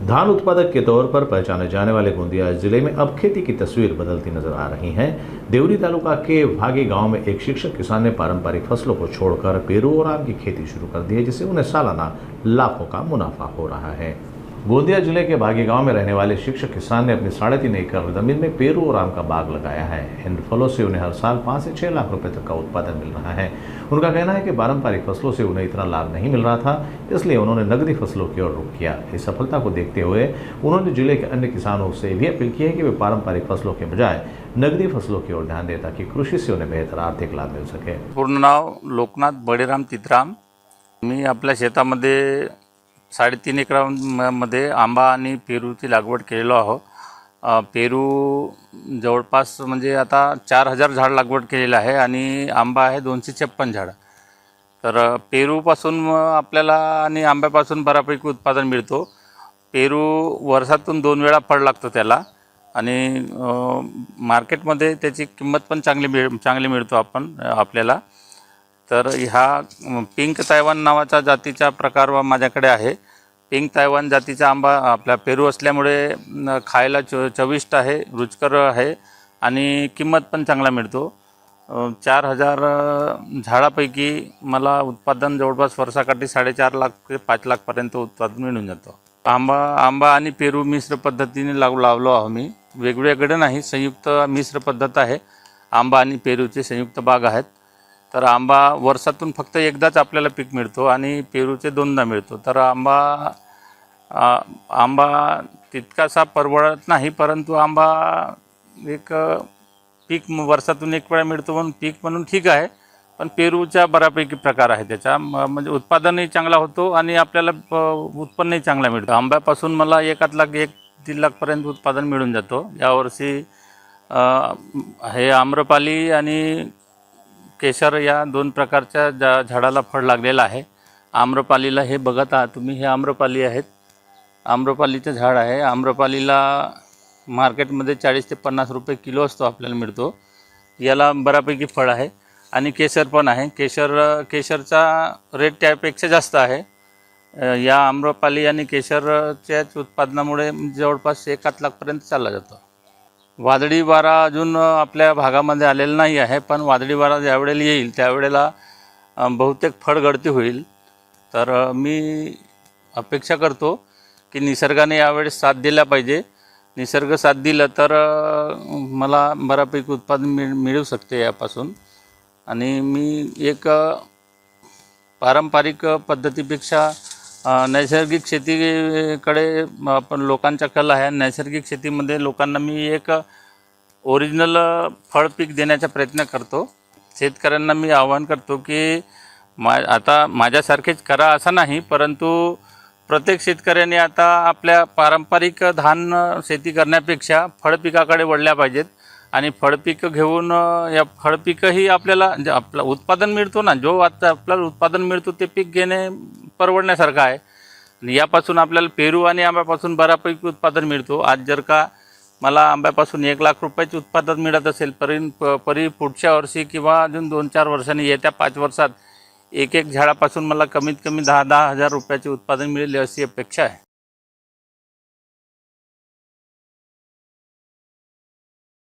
धान उत्पादक के तौर पर पहचाने जाने वाले गोंदिया जिले में अब खेती की तस्वीर बदलती नजर आ रही है। देवरी तालुका के भागी गांव में एक शिक्षक किसान ने पारंपरिक फसलों को छोड़कर पेरू और आम की खेती शुरू कर दी है, जिससे उन्हें सालाना लाखों का मुनाफा हो रहा है। गोंदिया जिले के भागी गांव में रहने वाले शिक्षक किसान ने अपनी 3.5 एकड़ जमीन में पेरू और आम का बाग लगाया है। इन फलों से उन्हें हर साल 5 से 6 लाख रुपए तक का उत्पादन मिल रहा है। उनका कहना है कि पारंपरिक फसलों से उन्हें इतना लाभ नहीं मिल रहा था, इसलिए उन्होंने नकदी फसलों की ओर रुख किया। इस सफलता को देखते हुए उन्होंने जिले के अन्य किसानों से भी अपील की है कि वे पारंपरिक फसलों के बजाय नकदी फसलों की ओर ध्यान दें, ताकि कृषि से उन्हें बेहतर आर्थिक लाभ मिल सके। पूर्ण नाव लोकनाथ बळीराम चित्राम। मी आपल्या शेतामध्ये 3.5 एकरामध्ये आंबा आणि पेरूची लागवड केलेलो आहो। पेरू जवळपास म्हणजे आता 4000 झाड लागवड केलेलं आहे आणि आंबा आहे 256 झाड। तर पेरूपासून आपल्याला आणि आंब्यापासून बऱ्यापैकी उत्पादन मिळतो। पेरू वर्षातून 2 वेळा फळ लागतं त्याला आणि मार्केटमध्ये त्याची किंमत पण चांगली मिळतो आपल्याला। तर ह्या पिंक तायवान नावाचा जातीचा प्रकार माझ्याकडे आहे। पिंक तायवान जातीचा आंबा आपला पेरू असल्यामुळे खायला चविष्ट आहे, रुचकर आहे आणि किंमत पण चांगला मिळतो। 4000 झाडापैकी मला उत्पादन जवळपास वर्षाकाठी 4.5 लाख ते 5 लाख पर्यंत उत्पादन मिळून जातो। आंबा आणि पेरू मिश्र पद्धतीने लावलो आहो मी, वेगवेगळे नाही, संयुक्त मिश्र पद्धत आहे। आंबा आणि पेरूचे संयुक्त बाग आहेत। तर आंबा वर्षातून फक्त एकदाच आपल्याला पीक मिळतो आणि पेरूचे 2दा मिळतो। तर आंबा तितकासा परवडत नाही, परंतु आंबा एक पीक वर्षातून एक वेळा मिळतो म्हणून पीक म्हणून ठीक आहे। पण पेरूचा बऱ्यापैकी प्रकार आहे, त्याचा म्हणजे उत्पादनही चांगला होतो आणि आपल्याला उत्पन्नही चांगला मिळतं। आंब्यापासून मला 1 लाख 1-3 लाख पर्यंत उत्पादन मिळून जातो। यावर्षी हे आम्रपाली आणि केशर या 2 प्रकारच्या झाडाला फळ लागलेलं आहे। आम्रपालीला हे बघत आहात तुम्ही, हे आम्रपाली आहेत, आम्रपालीचं झाड आहे। आम्रपालीला मार्केटमध्ये 40 ते 50 रुपये किलो असतो आपल्याला मिळतो। याला बऱ्यापैकी फळ आहे आणि केशर पण आहे। केशरचा रेट त्यापेक्षा जास्त आहे। या आम्रपाली आणि केशरच्याच उत्पादनामुळे जवळपास 1 लाखपर्यंत चालला जातो। वादळी वारा अजून आपल्या भागामध्ये आलेला नाही आहे, पण वादळी वारा ज्यावेळेला येईल त्यावेळेला बहुतेक फळगळती होईल। तर मी अपेक्षा करतो की निसर्गाने यावेळेस साथ दिला पाहिजे। निसर्ग साथ दिला तर मला बऱ्यापैकी उत्पादन मिळू शकते यापासून। आणि मी एक पारंपरिक पद्धतीपेक्षा नैसर्गिक शेतीकडे आपण लोकांचा कल आहे। नैसर्गिक शेतीमध्ये लोकांना मी एक ओरिजिनल फळ पीक देण्याचा प्रयत्न करतो। शेतकऱ्यांना मी आवाहन करतो की आता माझ्यासारखेच करा असं नाही, परंतु प्रत्येक शेतकऱ्याने आता आपल्या पारंपरिक धान शेती करण्यापेक्षा फळपिकाकडे वळल्या पाहिजेत आणि फळपिकं घेऊन या फळपिकंही आपल्याला आपलं उत्पादन मिळतो ना, जो आता आपल्याला उत्पादन मिळतो ते पीक घेणे परवडण्यासारखं आहे। आणि यापासून आपल्याला पेरू आणि आंब्यापासून बऱ्यापैकी उत्पादन मिळतो। आज जर का मला आंब्यापासून 1 लाख रुपयाचे उत्पादन मिळत असेल, परी पुढच्या वर्षी किंवा अजून 2-4 वर्षांनी येत्या 5 वर्षात एक झाडापासून मला कमीत कमी 10,000 रुपयाचे उत्पादन मिळेल अशी अपेक्षा आहे।